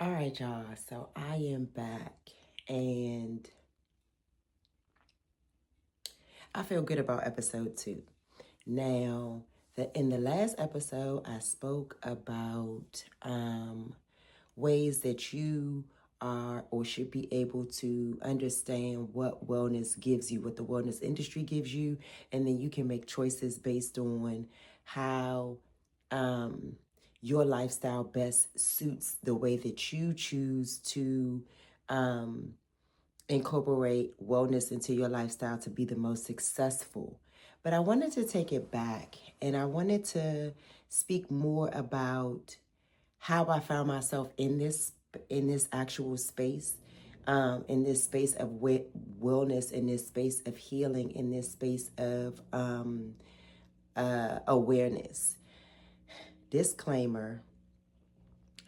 All right, y'all. So I am back and I feel good about episode 2. Now, in the last episode, I spoke about ways that you are or should be able to understand what wellness gives you, what the wellness industry gives you, and then you can make choices based on how um, your lifestyle best suits the way that you choose to um, incorporate wellness into your lifestyle to be the most successful. But I wanted to take it back and I wanted to speak more about how I found myself in this actual space, in this space of wellness, in this space of healing, in this space of awareness. Disclaimer: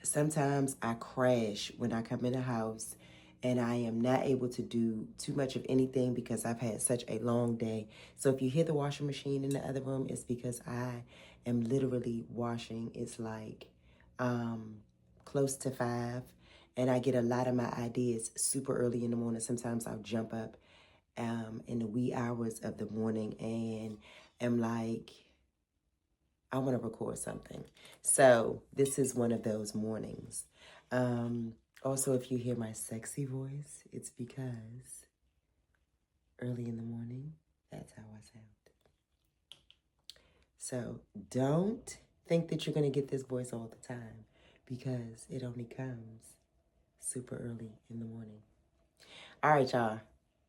sometimes I crash when I come in the house and I am not able to do too much of anything because I've had such a long day. So if you hear the washing machine in the other room, it's because I am literally washing. It's like close to 5, and I get a lot of my ideas super early in the morning. Sometimes I'll jump up in the wee hours of the morning and am like, I want to record something. So this is one of those mornings. Also, if you hear my sexy voice, it's because early in the morning, that's how I sound. So don't think that you're going to get this voice all the time because it only comes super early in the morning. All right, y'all.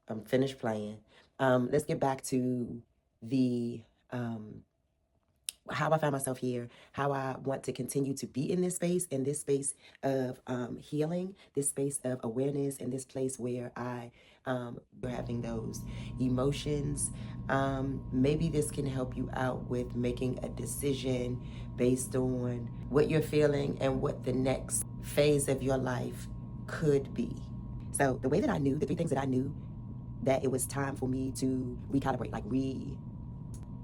I'm finished playing. Let's get back to the how I found myself here, how I want to continue to be in this space of healing, this space of awareness, and this place where we're having those emotions. Maybe this can help you out with making a decision based on what you're feeling and what the next phase of your life could be. So the way that I knew, the 3 things that I knew that it was time for me to recalibrate, like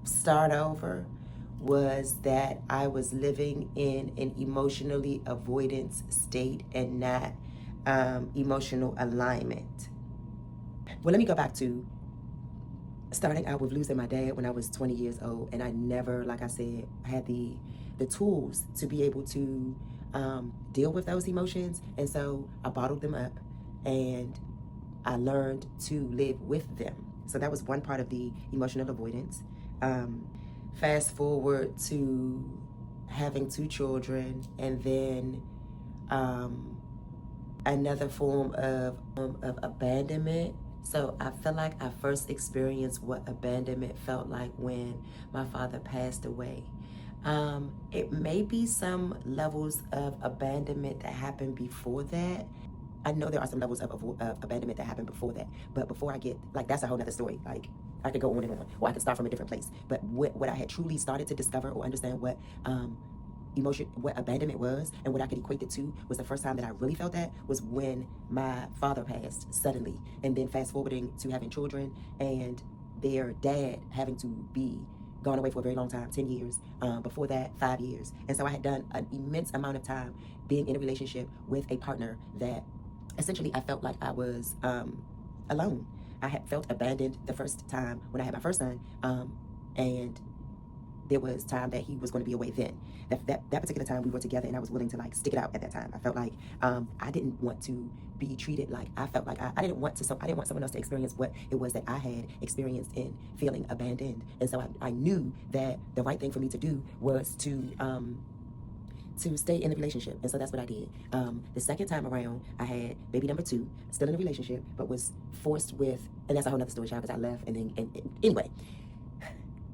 start over, was that I was living in an emotionally avoidance state and not emotional alignment. Well, let me go back to starting out with losing my dad when I was 20 years old, and I never, like I said, had the tools to be able to deal with those emotions, and so I bottled them up, and I learned to live with them. So that was one part of the emotional avoidance. Fast forward to having 2 children, and then another form of abandonment. So I feel like I first experienced what abandonment felt like when my father passed away. It may be some levels of abandonment that happened before that. I know there are some levels of abandonment that happened before that, but before I get, like, that's a whole nother story. Like, I could go on and on, or I could start from a different place. But what I had truly started to discover or understand what what abandonment was and what I could equate it to was the first time that I really felt that was when my father passed suddenly. And then fast forwarding to having children and their dad having to be gone away for a very long time, 10 years. Before that, 5 years. And so I had done an immense amount of time being in a relationship with a partner that essentially I felt like I was alone. I had felt abandoned the first time when I had my first son, and there was time that he was going to be away then. That particular time we were together, and I was willing to like stick it out at that time. I felt like I didn't want to be treated like I felt like I didn't want someone else to experience what it was that I had experienced in feeling abandoned. And so I knew that the right thing for me to do was to stay in the relationship. And so that's what I did. The second time around, I had baby number 2, still in a relationship, but was forced with, and that's a whole nother story, child, because I left. And then, anyway,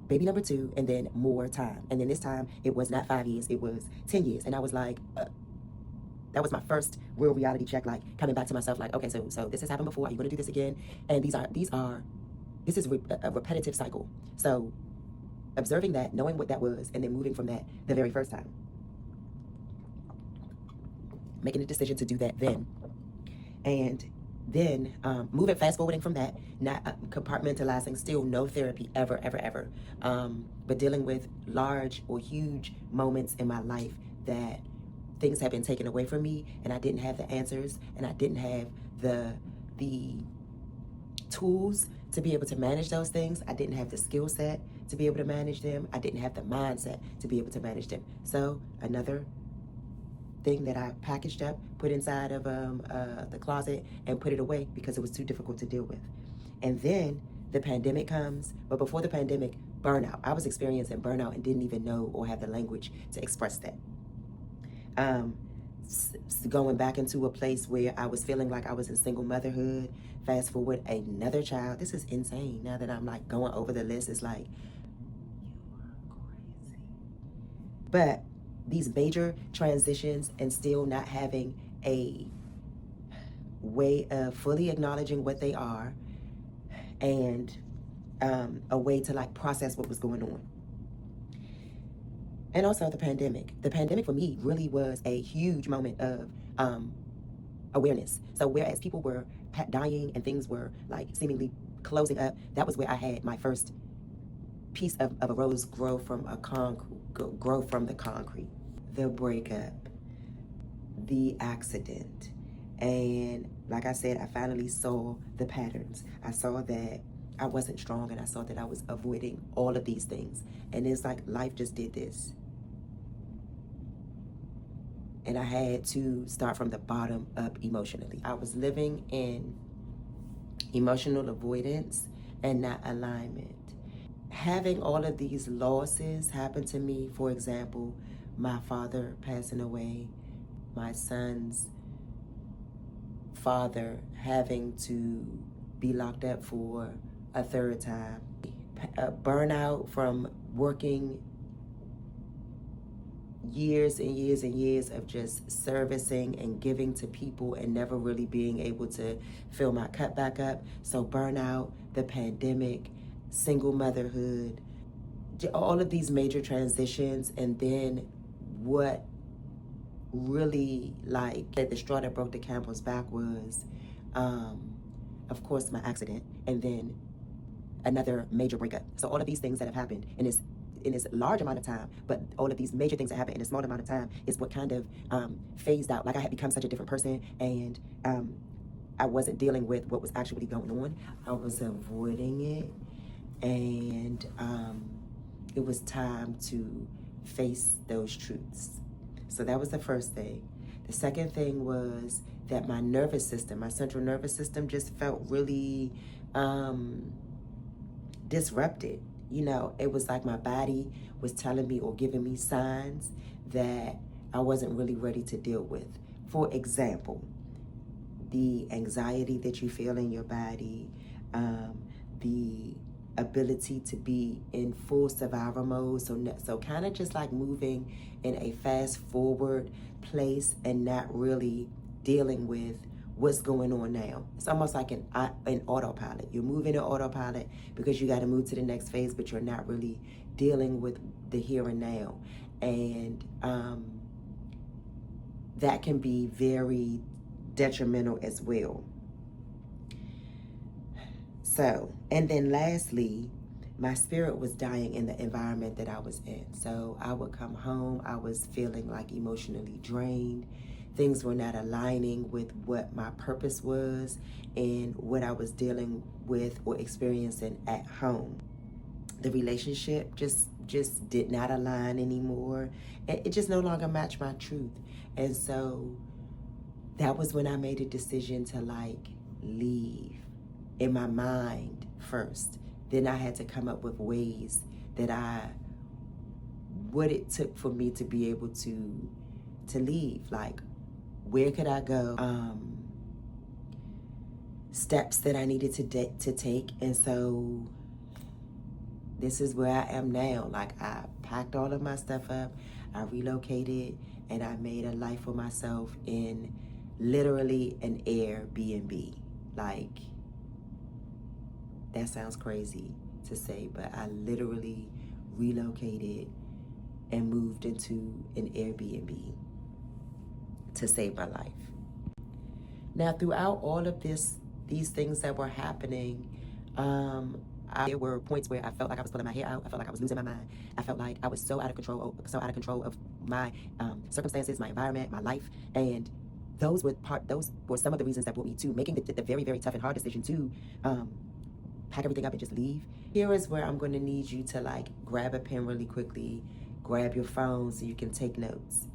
baby number 2, and then more time. And then this time, it was not 5 years, it was 10 years. And I was like, that was my first real reality check, like coming back to myself, like, okay, so this has happened before. Are you going to do this again? And this is a repetitive cycle. So observing that, knowing what that was, and then moving from that the very first time, making a decision to do that then. And then fast forwarding from that, not compartmentalizing, still no therapy ever, ever, ever. But dealing with large or huge moments in my life that things had been taken away from me, and I didn't have the answers, and I didn't have the tools to be able to manage those things. I didn't have the skill set to be able to manage them. I didn't have the mindset to be able to manage them. So another thing that I packaged up, put inside of the closet, and put it away because it was too difficult to deal with. And then the pandemic comes, but before the pandemic, burnout. I was experiencing burnout and didn't even know or have the language to express that. Going back into a place where I was feeling like I was in single motherhood. Fast forward, another child. This is insane. Now that I'm like going over the list, it's like, you are crazy. But these major transitions and still not having a way of fully acknowledging what they are, and a way to like process what was going on. And also the pandemic. The pandemic for me really was a huge moment of awareness. So whereas people were dying and things were like seemingly closing up, that was where I had my first piece of a rose grow from the concrete. The breakup, the accident, and like I said, I finally saw the patterns. I saw that I wasn't strong, and I saw that I was avoiding all of these things. And it's like life just did this. And I had to start from the bottom up emotionally. I was living in emotional avoidance and not alignment. Having all of these losses happen to me, for example, my father passing away, my son's father having to be locked up for a third time, a burnout from working years and years and years of just servicing and giving to people and never really being able to fill my cup back up. So burnout, the pandemic, single motherhood, all of these major transitions. And then what really like the straw that broke the camel's back was, of course, my accident, and then another major breakup. So all of these things that have happened in this large amount of time, but all of these major things that happened in a small amount of time is what kind of phased out. Like I had become such a different person, and I wasn't dealing with what was actually going on. I was avoiding it, and it was time to face those truths. So that was the first thing. The second thing was that my nervous system, my central nervous system, just felt really disrupted. You know, it was like my body was telling me or giving me signs that I wasn't really ready to deal with. For example, the anxiety that you feel in your body, the ability to be in full survival mode. So kind of just like moving in a fast forward place and not really dealing with what's going on now. It's almost like an autopilot. You're moving in autopilot because you got to move to the next phase, but you're not really dealing with the here and now. And that can be very detrimental as well. So, and then lastly, my spirit was dying in the environment that I was in. So I would come home, I was feeling like emotionally drained. Things were not aligning with what my purpose was and what I was dealing with or experiencing at home. The relationship just did not align anymore. It just no longer matched my truth. And so that was when I made a decision to like leave in my mind first. Then I had to come up with ways that what it took for me to be able to leave. Like, where could I go? Steps that I needed to take. And so this is where I am now. Like, I packed all of my stuff up, I relocated, and I made a life for myself in literally an Airbnb. Like, that sounds crazy to say, but I literally relocated and moved into an Airbnb to save my life. Now, throughout all of these things that were happening, there were points where I felt like I was pulling my hair out. I felt like I was losing my mind. I felt like I was so out of control of my circumstances, my environment, my life, and those were some of the reasons that brought me to making the very, very tough and hard decision to pack everything up and just leave. Here is where I'm going to need you to like grab a pen really quickly, grab your phone so you can take notes,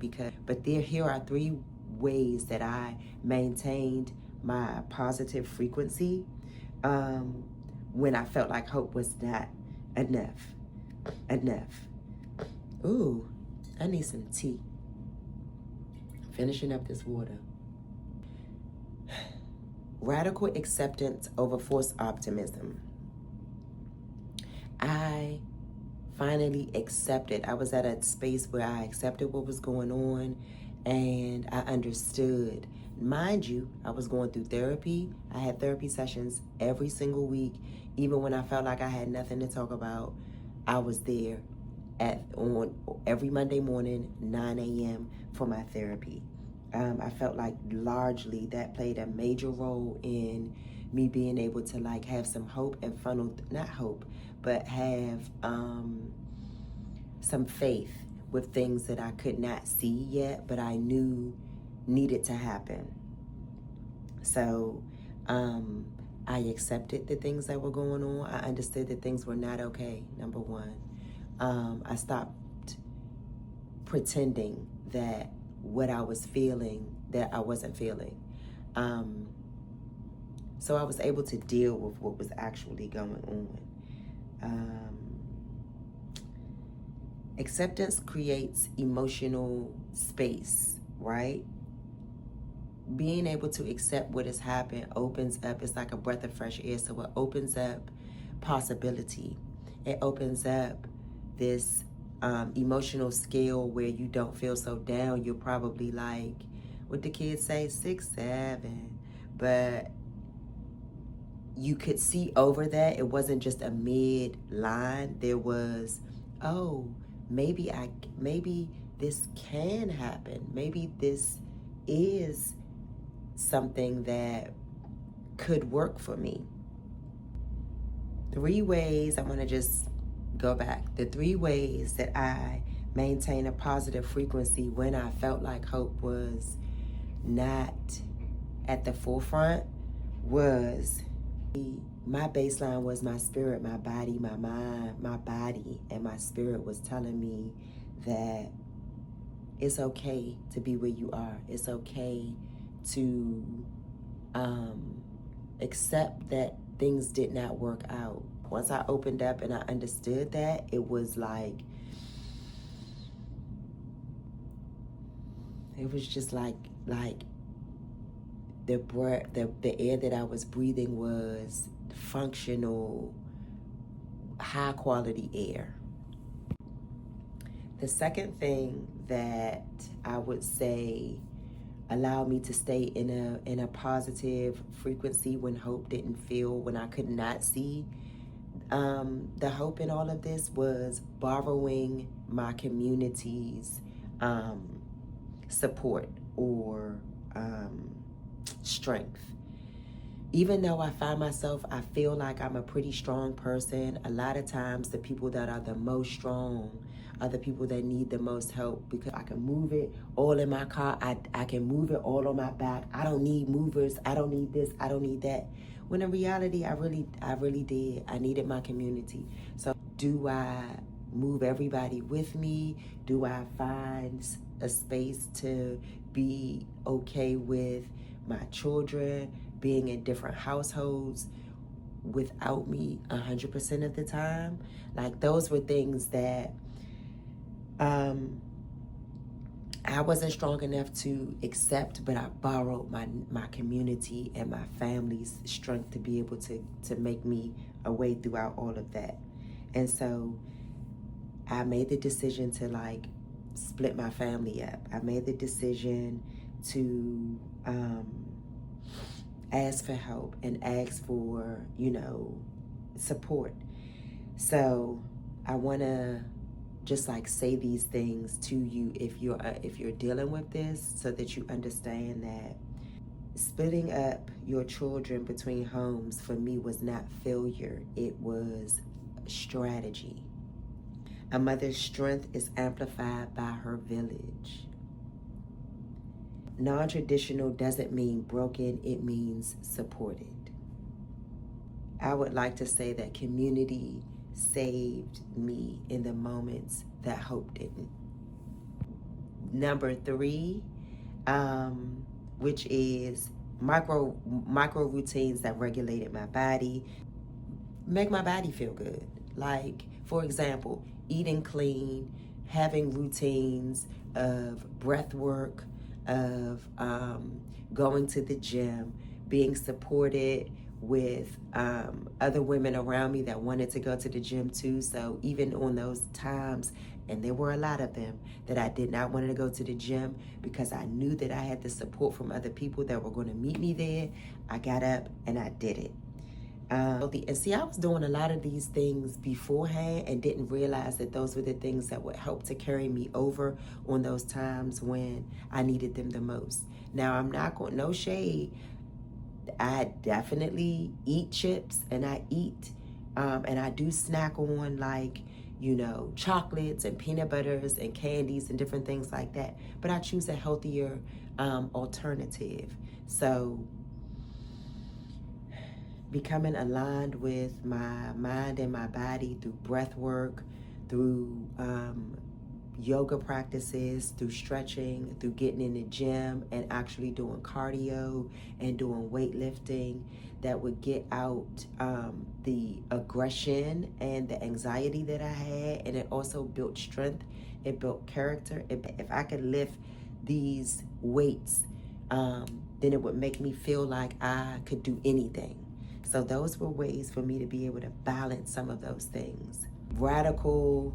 here are 3 ways that I maintained my positive frequency when I felt like hope was not enough. Ooh, I need some tea. Finishing up this water. Radical acceptance over forced optimism. I finally accepted. I was at a space where I accepted what was going on and I understood. Mind you, I was going through therapy. I had therapy sessions every single week. Even when I felt like I had nothing to talk about, I was there on every Monday morning, 9 a.m. for my therapy. I felt like largely that played a major role in me being able to like have some hope and not hope, but have some faith with things that I could not see yet, but I knew needed to happen. So I accepted the things that were going on. I understood that things were not okay, number one. I stopped pretending that what I was feeling, that I wasn't feeling. So I was able to deal with what was actually going on. Acceptance creates emotional space, right? Being able to accept what has happened opens up, it's like a breath of fresh air. So it opens up possibility. It opens up this emotional scale where you don't feel so down. You're probably like, what the kids say, 6, 7. But you could see over that. It wasn't just a mid line. There was, oh, maybe this can happen. Maybe this is something that could work for me. 3 ways, I want to just go back. The 3 ways that I maintain a positive frequency when I felt like hope was not at the forefront was, my baseline was my spirit, my body, my mind. My body and my spirit was telling me that it's okay to be where you are. It's okay to accept that things did not work out. Once I opened up and I understood that, it was like, it was just like the breath, the air that I was breathing was functional, high quality air. The second thing that I would say allowed me to stay in a positive frequency when hope didn't feel, when I could not see the hope in all of this, was borrowing my community's support or strength. Even though I feel like I'm a pretty strong person, a lot of times the people that are the most strong are the people that need the most help, because I can move it all in my car. I can move it all on my back. I don't need movers. I don't need this. I don't need that. When in reality, I really did. I needed my community. So do I move everybody with me? Do I find a space to be okay with my children being in different households without me 100% of the time? Like, those were things that I wasn't strong enough to accept, but I borrowed my community and my family's strength to be able to make me a way throughout all of that. And so I made the decision to like split my family up. I made the decision to ask for help and ask for, support. So I want to just like say these things to you if you're dealing with this, so that you understand that splitting up your children between homes for me was not failure. It was strategy. A mother's strength is amplified by her village. Non-traditional doesn't mean broken, it means supported. I would like to say that community saved me in the moments that hope didn't. Number 3, which is micro routines that regulated my body, make my body feel good. Like, for example, eating clean, having routines of breath work, of going to the gym, being supported with other women around me that wanted to go to the gym too. So even on those times, and there were a lot of them, that I did not want to go to the gym because I knew that I had the support from other people that were going to meet me there, I got up and I did it. And see, I was doing a lot of these things beforehand and didn't realize that those were the things that would help to carry me over on those times when I needed them the most. Now, I'm not going, no shade. I definitely eat chips and I eat, and I do snack on, like, you know, chocolates and peanut butters and candies and different things like that. But I choose a healthier alternative. So becoming aligned with my mind and my body through breath work, through yoga practices, through stretching, through getting in the gym and actually doing cardio and doing weightlifting, that would get out the aggression and the anxiety that I had. And it also built strength. It built character. If I could lift these weights, then it would make me feel like I could do anything. So those were ways for me to be able to balance some of those things. Radical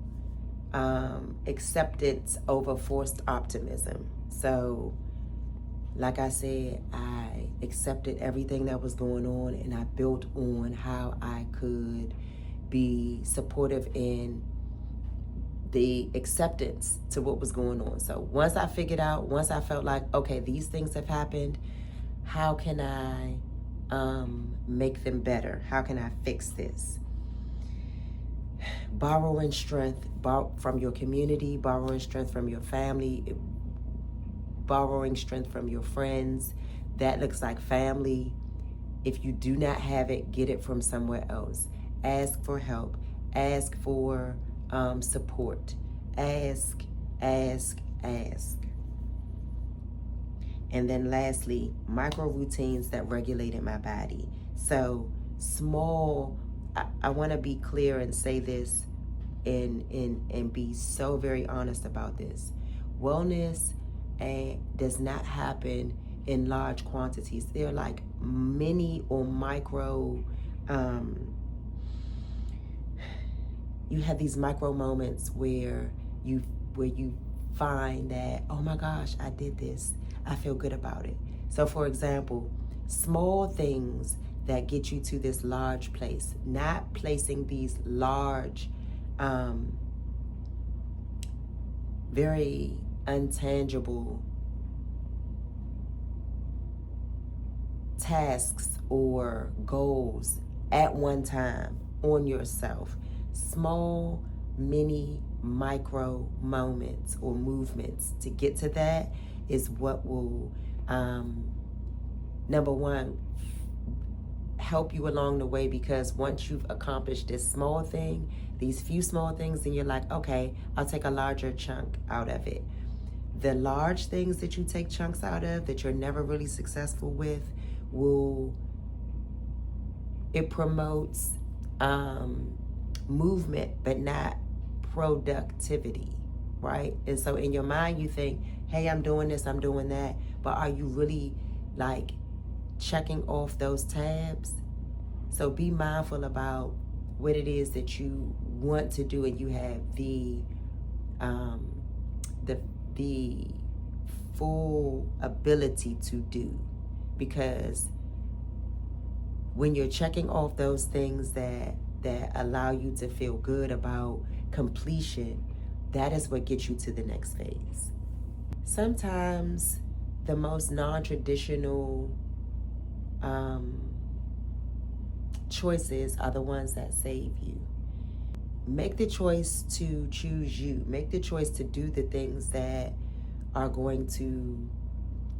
acceptance over forced optimism. So, like I said, I accepted everything that was going on and I built on how I could be supportive in the acceptance to what was going on. So once I felt like, okay, these things have happened, how can I make them better? How can I fix this? Borrowing strength from your community, borrowing strength from your family, borrowing strength from your friends. That looks like family. If you do not have it, get it from somewhere else. Ask for help. Ask for support. Ask. And then lastly, micro routines that regulated my body. So small, I want to be clear and say this and be so very honest about this. Wellness does not happen in large quantities. They're like mini or micro, you have these micro moments where you find that, oh my gosh, I did this. I feel good about it. So for example, small things that get you to this large place, not placing these large, very untangible tasks or goals at one time on yourself. Small, mini, micro moments or movements to get to that is what will, number one, help you along the way, because once you've accomplished this small thing, these few small things, then you're like, okay, I'll take a larger chunk out of it. The large things that you take chunks out of that you're never really successful with it promotes movement but not productivity, right? And so in your mind you think, hey, I'm doing this, I'm doing that, but are you really like checking off those tabs? So be mindful about what it is that you want to do and you have the full ability to do, because when you're checking off those things that allow you to feel good about completion, that is what gets you to the next phase. Sometimes the most non-traditional choices are the ones that save you. make the choice to choose you. Make the choice to do the things that are going to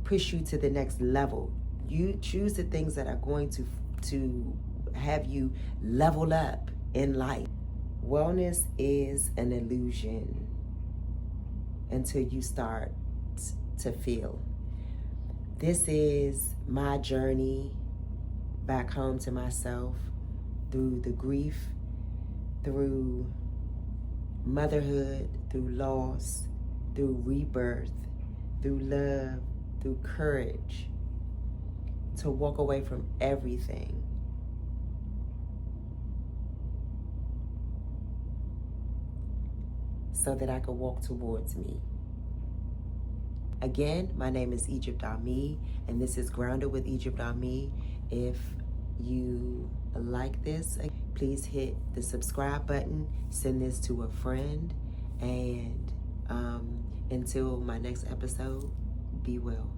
push you to the next level. You choose the things that are going to have you level up in life. Wellness is an illusion until you start to feel. This is my journey back home to myself through the grief, through motherhood, through loss, through rebirth, through love, through courage, to walk away from everything so that I could walk towards me. Again, my name is Egypt Ami, and this is Grounded with Egypt Ami. If you like this, please hit the subscribe button, send this to a friend, and until my next episode, be well.